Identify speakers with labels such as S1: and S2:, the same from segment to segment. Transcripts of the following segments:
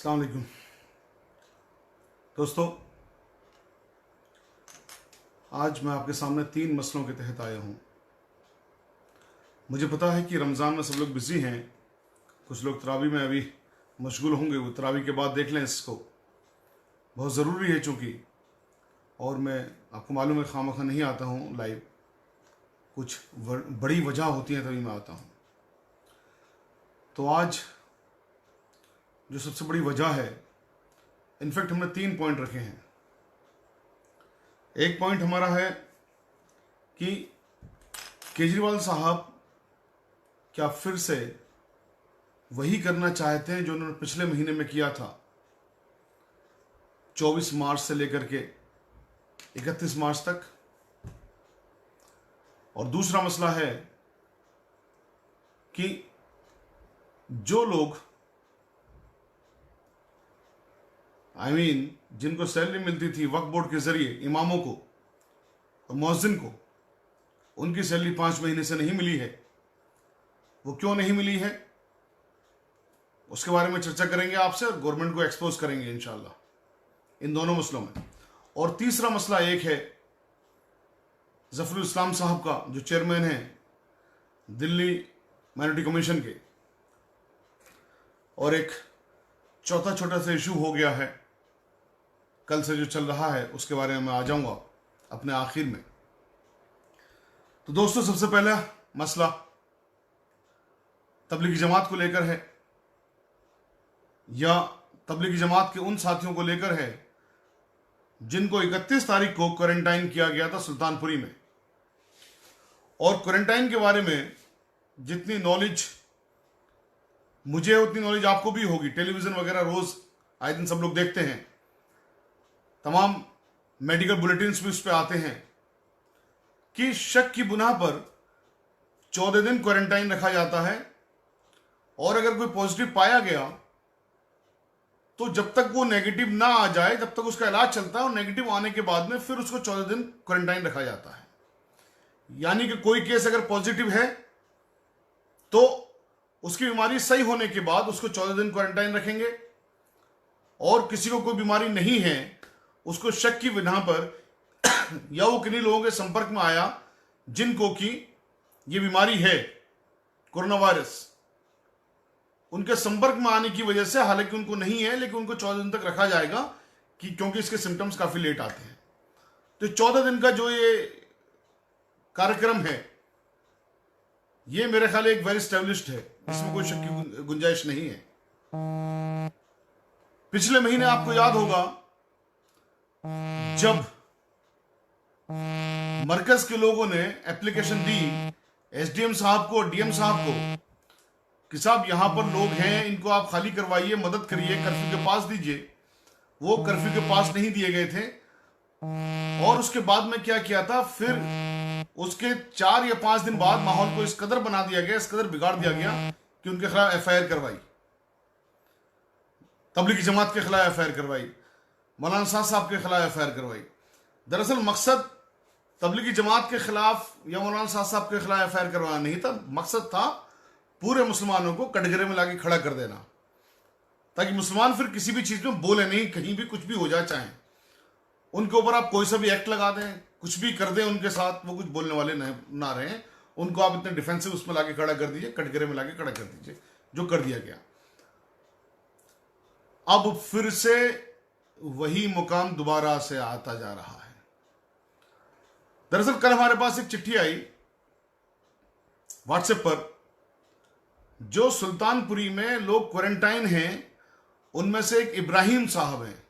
S1: अस्सलाम वालेकुम दोस्तों, आज मैं आपके सामने 3 मसलों के तहत आया हूँ। मुझे पता है कि रमज़ान में सब लोग बिज़ी हैं, कुछ लोग तरावी में अभी मशगूल होंगे, वो तरावी के बाद देख लें इसको, बहुत ज़रूरी है चूँकि। और मैं आपको मालूम है खामखा नहीं आता हूँ लाइव, कुछ बड़ी वजह होती है तभी मैं आता हूँ। तो आज जो सबसे बड़ी वजह है, इनफैक्ट हमने 3 पॉइंट रखे हैं। एक पॉइंट हमारा है कि केजरीवाल साहब क्या फिर से वही करना चाहते हैं जो उन्होंने पिछले महीने में किया था, 24 मार्च से लेकर के 31 मार्च तक। और दूसरा मसला है कि जो लोग जिनको सैलरी मिलती थी वक्फ बोर्ड के जरिए, इमामों को और मुअज्जिन को, उनकी सैलरी 5 महीने से नहीं मिली है। वो क्यों नहीं मिली है, उसके बारे में चर्चा करेंगे आपसे और गवर्नमेंट को एक्सपोज करेंगे इंशाल्लाह इन दोनों मसलों में। और तीसरा मसला एक है ज़फ़रुल इस्लाम साहब का, जो चेयरमैन है दिल्ली माइनॉरिटी कमीशन के। और एक चौथा छोटा सा इशू हो गया है कल से जो चल रहा है, उसके बारे में मैं आ जाऊंगा अपने आखिर में। तो दोस्तों, सबसे पहला मसला तबलीगी जमात को लेकर है, या तबलीगी जमात के उन साथियों को लेकर है जिनको 31 तारीख को क्वारंटाइन किया गया था सुल्तानपुरी में। और क्वारंटाइन के बारे में जितनी नॉलेज मुझे, उतनी नॉलेज आपको भी होगी। टेलीविजन वगैरह रोज आए दिन सब लोग देखते हैं, तमाम मेडिकल बुलेटिन्स भी उस पर आते हैं कि शक की बुनियाद पर 14 दिन क्वारंटाइन रखा जाता है। और अगर कोई पॉजिटिव पाया गया तो जब तक वो नेगेटिव ना आ जाए तब तक उसका इलाज चलता है, और नेगेटिव आने के बाद में फिर उसको 14 दिन क्वारंटाइन रखा जाता है। यानी कि कोई केस अगर पॉजिटिव है तो उसकी बीमारी सही होने के बाद उसको 14 दिन क्वारंटाइन रखेंगे, और किसी को कोई बीमारी नहीं है, उसको शक की बिना पर या वो किन्हीं लोगों के संपर्क में आया जिनको कि ये बीमारी है कोरोना वायरस, उनके संपर्क में आने की वजह से, हालांकि उनको नहीं है लेकिन उनको 14 दिन तक रखा जाएगा कि क्योंकि इसके सिम्टम्स काफी लेट आते हैं। तो 14 दिन का जो ये कार्यक्रम है, ये मेरे ख्याल एक वेल एस्टेब्लिश्ड है, इसमें कोई शक की गुंजाइश नहीं है। पिछले महीने आपको याद होगा जब मरकज के लोगों ने एप्लीकेशन दी एसडीएम साहब को, डीएम साहब को, कि साहब यहां पर लोग हैं, इनको आप खाली करवाइए, मदद करिए, कर्फ्यू के पास दीजिए। वो कर्फ्यू के पास नहीं दिए गए थे। और उसके बाद में क्या किया था, फिर उसके 4 या 5 दिन बाद माहौल को इस कदर बना दिया गया, इस कदर बिगाड़ दिया गया कि उनके खिलाफ एफआईआर करवाई, तबलीगी जमात के खिलाफ एफआईआर करवाई, मौलाना साहब के खिलाफ एफआईआर करवाई। दरअसल मकसद तबलीगी जमात के खिलाफ या मौलाना साहब के खिलाफ एफआईआर करवाना नहीं था, मकसद था पूरे मुसलमानों को कटघरे में लाके खड़ा कर देना, ताकि मुसलमान फिर किसी भी चीज में बोले नहीं, कहीं भी कुछ भी हो जाए, चाहे उनके ऊपर आप कोई सा भी एक्ट लगा दें, कुछ भी कर दें उनके साथ, वो कुछ बोलने वाले ना रहे। उनको आप इतने डिफेंसिव उसमें लाके खड़ा कर दीजिए, कटघरे में लाके खड़ा कर दीजिए, जो कर दिया गया। अब फिर से वही मुकाम दोबारा से आता जा रहा है। दरअसल कल हमारे पास एक चिट्ठी आई व्हाट्सएप पर, जो सुल्तानपुरी में लोग क्वारंटाइन हैं उनमें से एक इब्राहिम साहब हैं।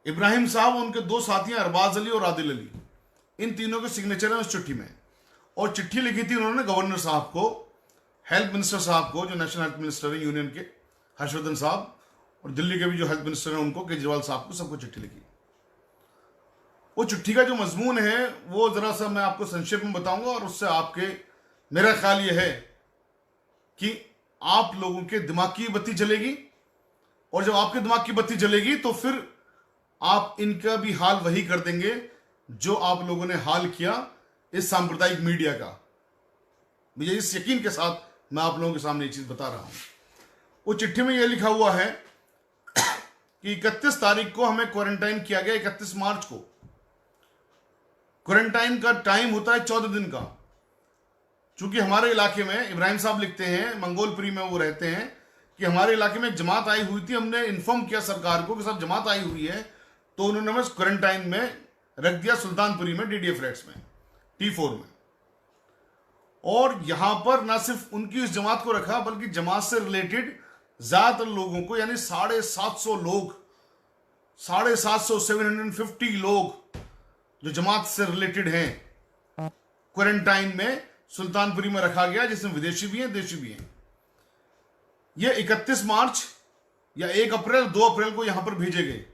S1: इब्राहिम साहब, उनके 2 साथी हैं, अरबाज अली और आदिल अली, इन तीनों के सिग्नेचर हैं उस चिट्ठी में। और चिट्ठी लिखी थी उन्होंने गवर्नर साहब को, हेल्थ मिनिस्टर साहब को, जो नेशनल हेल्थ मिनिस्टर है यूनियन के, हर्षवर्धन साहब, और दिल्ली के भी जो हेल्थ मिनिस्टर हैं उनको, केजरीवाल साहब को, सबको चिट्ठी लिखी। वो चिट्ठी का जो मजमून है वो जरा सा मैं आपको संक्षेप में बताऊंगा, और उससे आपके, मेरा ख्याल ये है कि आप लोगों के दिमाग की बत्ती जलेगी, और जब आपके दिमाग की बत्ती जलेगी तो फिर आप इनका भी हाल वही कर देंगे जो आप लोगों ने हाल किया इस सांप्रदायिक मीडिया का। मुझे इस यकीन के साथ मैं आप लोगों के सामने ये चीज बता रहा हूं। उस चिट्ठी में यह लिखा हुआ है कि 31 तारीख को हमें क्वारंटाइन किया गया, 31 मार्च को। क्वारंटाइन का टाइम होता है 14 दिन का। चूंकि हमारे इलाके में, इब्राहिम साहब लिखते हैं, मंगोलपुरी में वो रहते हैं, कि हमारे इलाके में एक जमात आई हुई थी, हमने इन्फॉर्म किया सरकार को कि सब जमात आई हुई है, तो उन्होंने हमें क्वारंटाइन में रख दिया सुल्तानपुरी में, डीडीए फ्लैट्स में, T4 में। और यहां पर ना सिर्फ उनकी उस जमात को रखा, बल्कि जमात से रिलेटेड ज्यादातर लोगों को, यानी 750 लोग, 750, 750 लोग जो जमात से रिलेटेड हैं, क्वारंटाइन में सुल्तानपुरी में रखा गया, जिसमें विदेशी भी हैं, देशी भी हैं। यह 31 मार्च या 1 अप्रैल, 2 अप्रैल को यहां पर भेजे गए।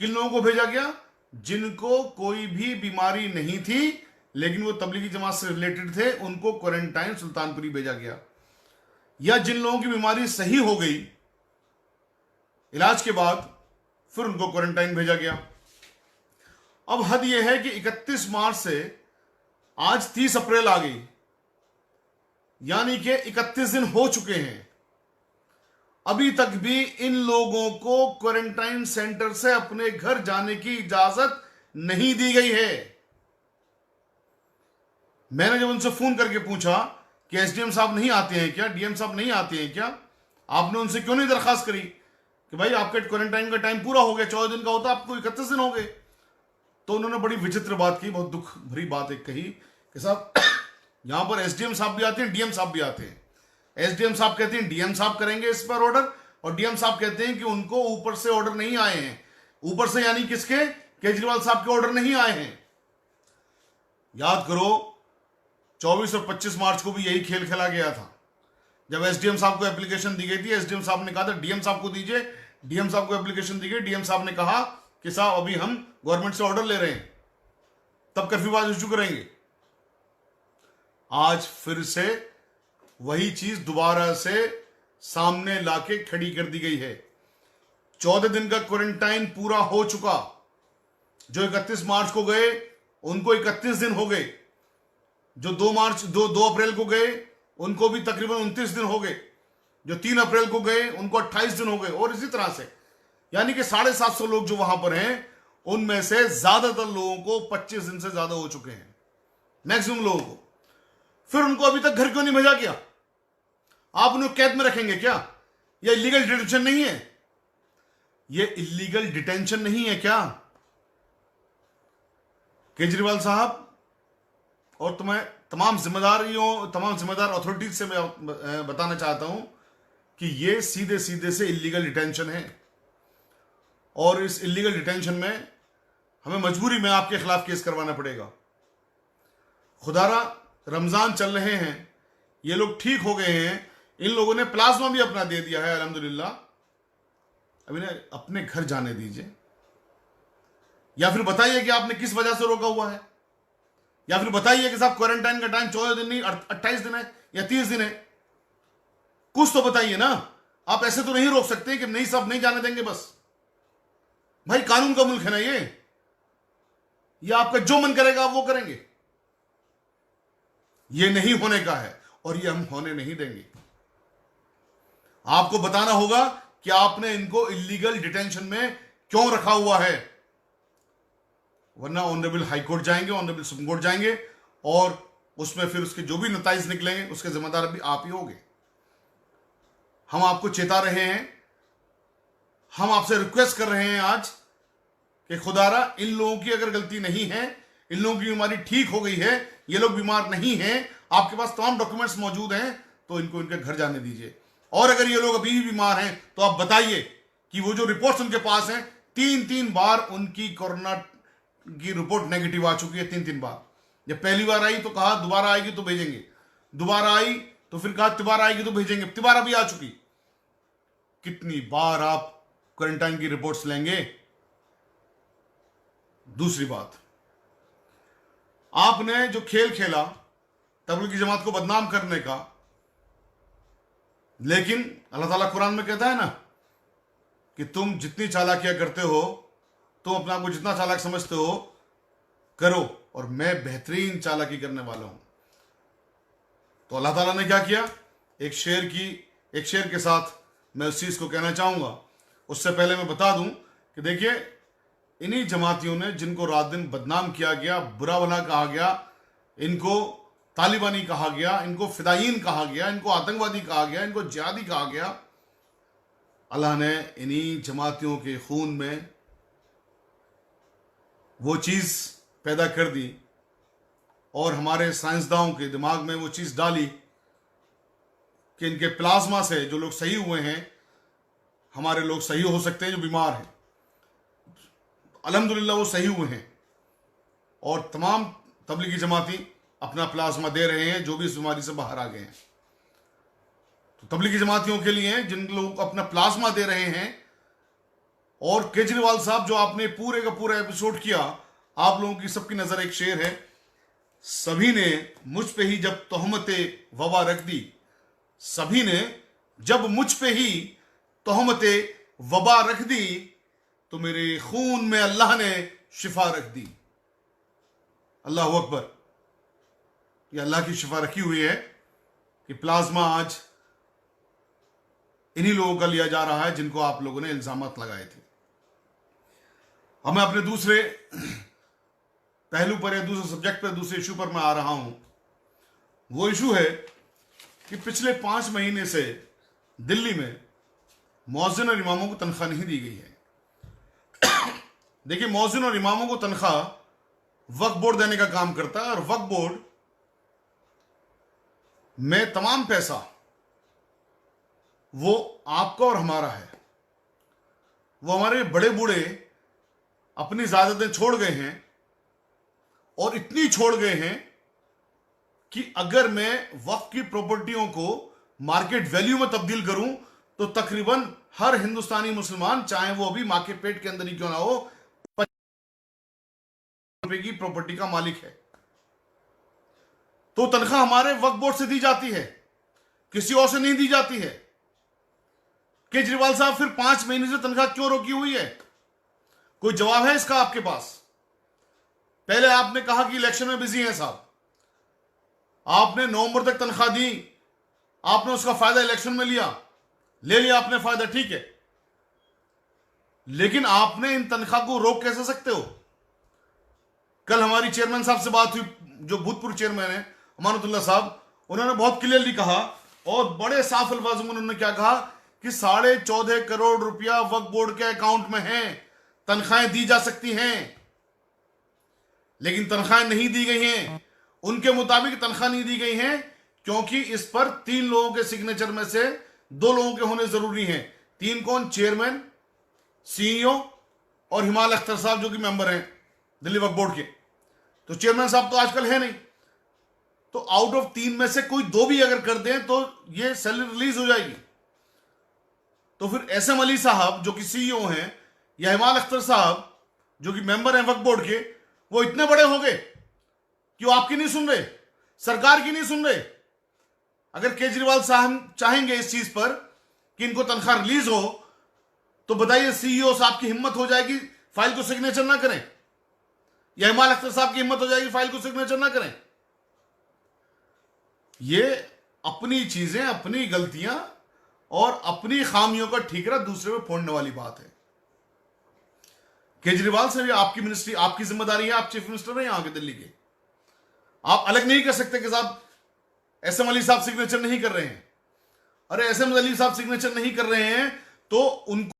S1: किन लोगों को भेजा गया? जिनको कोई भी बीमारी नहीं थी, लेकिन वो तबलीगी जमात से रिलेटेड थे, उनको क्वारंटाइन सुल्तानपुरी भेजा गया। या जिन लोगों की बीमारी सही हो गई इलाज के बाद, फिर उनको क्वारंटाइन भेजा गया। अब हद यह है कि 31 मार्च से आज 30 अप्रैल आ गई, यानी कि 31 दिन हो चुके हैं। अभी तक भी इन लोगों को क्वारंटाइन सेंटर से अपने घर जाने की इजाजत नहीं दी गई है। मैंने जब उनसे फोन करके पूछा कि एसडीएम साहब नहीं आते हैं क्या, डीएम साहब नहीं आते हैं क्या, आपने उनसे क्यों नहीं दरखास्त करी कि भाई आपके क्वारंटाइन का टाइम पूरा हो गया, 14 दिन का होता, आपको 31 दिन हो गए। तो उन्होंने बड़ी विचित्र बात की, बहुत दुख भरी बात एक कही कि साहब यहां पर एसडीएम साहब भी आते हैं, डीएम साहब भी आते हैं। एसडीएम साहब कहते हैं डीएम साहब करेंगे इस पर ऑर्डर, और डीएम साहब कहते हैं कि उनको ऊपर से ऑर्डर नहीं आए हैं। ऊपर से यानी किसके? केजरीवाल साहब के ऑर्डर नहीं आए हैं। याद करो 24 और 25 मार्च को भी यही खेल खेला गया था। जब एसडीएम साहब को एप्लीकेशन दी गई थी, एसडीएम साहब ने कहा था डीएम साहब को दीजिए, डीएम साहब को एप्लीकेशन दी गई, डीएम साहब ने कहा कि साहब अभी हम गवर्नमेंट से ऑर्डर ले रहे हैं, तब कर्फ्यूवाद इशू करेंगे। आज फिर से वही चीज दोबारा से सामने लाके खड़ी कर दी गई है। 14 दिन का क्वारंटाइन पूरा हो चुका। जो 31 मार्च को गए उनको 31 दिन हो गए, जो 2 अप्रैल को गए उनको भी तकरीबन 29 दिन हो गए, जो 3 अप्रैल को गए उनको 28 दिन हो गए, और इसी तरह से, यानी कि 750 लोग जो वहां पर हैं, उनमें से ज्यादातर लोगों को 25 दिन से ज्यादा हो चुके हैं, मैक्सिमम लोगों को। फिर उनको अभी तक घर क्यों नहीं भेजा गया? आप उन्हें कैद में रखेंगे क्या? यह इलीगल डिटेंशन नहीं है? यह इलीगल डिटेंशन नहीं है क्या? केजरीवाल साहब और तुम्हें तमाम जिम्मेदार अथॉरिटीज से मैं बताना चाहता हूं कि यह सीधे सीधे से इलीगल डिटेंशन है, और इस इलीगल डिटेंशन में हमें मजबूरी में आपके खिलाफ केस करवाना पड़ेगा। खुदारा रमजान चल रहे हैं, ये लोग ठीक हो गए हैं, इन लोगों ने प्लाज्मा भी अपना दे दिया है अल्हम्दुलिल्लाह। अब इन्हें अपने घर जाने दीजिए, या फिर बताइए कि आपने किस वजह से रोका हुआ है, या फिर बताइए कि साहब क्वारंटाइन का टाइम 14 दिन नहीं 28 दिन है या 30 दिन है। कुछ तो बताइए ना। आप ऐसे तो नहीं रोक सकते कि नहीं साहब नहीं जाने देंगे बस। भाई कानून का मुल्क है ना ये आपका जो मन करेगा आप वो करेंगे। ये नहीं होने का है और ये हम होने नहीं देंगे। आपको बताना होगा कि आपने इनको इलीगल डिटेंशन में क्यों रखा हुआ है, वरना ऑनरेबल हाई कोर्ट जाएंगे, ऑनरेबल सुप्रीम कोर्ट जाएंगे, और उसमें फिर उसके जो भी नताइज निकलेंगे उसके जिम्मेदार भी आप ही होंगे। हम आपको चेता रहे हैं, हम आपसे रिक्वेस्ट कर रहे हैं आज कि खुदारा इन लोगों की अगर गलती नहीं है, इन लोगों की बीमारी ठीक हो गई है, ये लोग बीमार नहीं हैं, आपके पास तमाम डॉक्यूमेंट्स मौजूद हैं, तो इनको इनके घर जाने दीजिए। और अगर ये लोग अभी भी बीमार हैं तो आप बताइए कि वो जो रिपोर्ट्स उनके पास हैं, 3 बार उनकी कोरोना की रिपोर्ट नेगेटिव आ चुकी है, 3 बार। जब पहली बार आई तो कहा दोबारा आएगी तो भेजेंगे, दोबारा आई तो फिर कहा तिबारा आएगी तो भेजेंगे, तिबारा भी आ चुकी। कितनी बार आप क्वारंटाइन की रिपोर्ट्स लेंगे? दूसरी बात, आपने जो खेल खेला तबलीगी जमात को बदनाम करने का, लेकिन अल्लाह ताला कुरान में कहता है ना कि तुम जितनी चालाकियां करते हो, तुम अपने आप को जितना चालाक समझते हो करो, और मैं बेहतरीन चालाकी करने वाला हूं। तो अल्लाह ताला ने क्या किया? एक शेर के साथ मैं उस चीज़ को कहना चाहूँगा। उससे पहले मैं बता दूं कि देखिए, इन्हीं जमातियों ने जिनको रात दिन बदनाम किया गया, बुरा भला कहा गया, इनको तालिबानी कहा गया, इनको फिदायीन कहा गया, इनको आतंकवादी कहा गया, इनको जिहादी कहा गया, अल्लाह ने इन्हीं जमातियों के खून में वो चीज़ पैदा कर दी और हमारे साइंसदानों के दिमाग में वो चीज़ डाली कि इनके प्लाज्मा से जो लोग सही हुए हैं, हमारे लोग सही हो सकते हैं जो बीमार हैं। अल्हम्दुलिल्लाह वो सही हुए हैं और तमाम तबलीगी जमाती अपना प्लाज्मा दे रहे हैं जो भी इस बीमारी से बाहर आ गए हैं। तो तबलीगी जमातियों के लिए जिन लोग अपना प्लाज्मा दे रहे हैं, और केजरीवाल साहब जो आपने पूरे का पूरा एपिसोड किया, आप लोगों की सबकी नजर एक शेर है, सभी ने मुझ पे ही जब तोहमते वबा रख दी, सभी ने जब मुझ पे ही तोहमते वबा रख दी, तो मेरे खून में अल्लाह ने शिफा रख दी। अल्लाह अकबर। ये अल्लाह की शिफा रखी हुई है कि प्लाज्मा आज इन्हीं लोगों का लिया जा रहा है जिनको आप लोगों ने इल्जामात लगाए थे। अब मैं अपने दूसरे पहलू पर या दूसरे सब्जेक्ट पर, दूसरे इशू पर मैं आ रहा हूं। वो इशू है कि पिछले 5 महीने से दिल्ली में मौज़िन और इमामों को तनख्वाह नहीं दी गई है। देखिए, मौज़िन और इमामों को तनख्वाह वक्फ बोर्ड देने का काम करता है और वक्फ बोर्ड में तमाम पैसा वो आपका और हमारा है। वो हमारे बड़े बूढ़े अपनी ज़ायदातें छोड़ गए हैं और इतनी छोड़ गए हैं कि अगर मैं वक्फ की प्रॉपर्टियों को मार्केट वैल्यू में तब्दील करूं तो तकरीबन हर हिंदुस्तानी मुसलमान, चाहे वो अभी मां के पेट के अंदर ही क्यों ना हो, 50 रुपए की प्रॉपर्टी का मालिक है। तो तनख्वाह हमारे वक्फ बोर्ड से दी जाती है, किसी और से नहीं दी जाती है। केजरीवाल साहब फिर 5 महीने से तनख्वाह क्यों रोकी हुई है? कोई जवाब है इसका आपके पास? पहले आपने कहा कि इलेक्शन में बिजी हैं साहब, आपने नवंबर तक तनख्वाह दी, आपने उसका फायदा इलेक्शन में ले लिया आपने फायदा, ठीक है, लेकिन आपने इन तनख्वाह को रोक कैसे सकते हो? कल हमारी चेयरमैन साहब से बात हुई, जो भूतपूर्व चेयरमैन है अमानतुल्लाह साहब, उन्होंने बहुत क्लियरली कहा और बड़े साफ अल्फाजों में उन्होंने क्या कहा कि 14.5 करोड़ रुपया वक्फ बोर्ड के अकाउंट में है, तनख्वाहें दी जा सकती हैं, लेकिन तनख्वाहें नहीं दी गई हैं। उनके मुताबिक तनख्वाह नहीं दी गई हैं क्योंकि इस पर 3 लोगों के सिग्नेचर में से 2 लोगों के होने जरूरी हैं। 3 कौन? चेयरमैन, सीईओ और हिमाल अख्तर साहब जो कि मेंबर हैं दिल्ली वक्फ बोर्ड के। तो चेयरमैन साहब तो आजकल है नहीं, तो आउट ऑफ 3 में से कोई 2 भी अगर कर दें तो ये सैलरी रिलीज हो जाएगी। तो फिर एसएम अली साहब जो कि सीईओ हैं या हिमाल अख्तर साहब जो कि मेंबर हैं वक्फ बोर्ड के, वो इतने बड़े हो गए कि वो आपकी नहीं सुन रहे, सरकार की नहीं सुन रहे। अगर केजरीवाल साहब चाहेंगे इस चीज पर कि इनको तनख्वाह रिलीज हो, तो बताइए सीईओ साहब की हिम्मत हो जाएगी फाइल को सिग्नेचर ना करें, या हिमाल अख्तर साहब की हिम्मत हो जाएगी फाइल को सिग्नेचर ना करें? ये अपनी चीजें, अपनी गलतियां और अपनी खामियों का ठीकरा दूसरे पे फोड़ने वाली बात है। केजरीवाल से भी आपकी मिनिस्ट्री, आपकी जिम्मेदारी है, आप चीफ मिनिस्टर हैं यहां के दिल्ली के, आप अलग नहीं कर सकते कि साहब एसएम अली साहब सिग्नेचर नहीं कर रहे हैं। अरे एसएम अली साहब सिग्नेचर नहीं कर रहे हैं तो उनको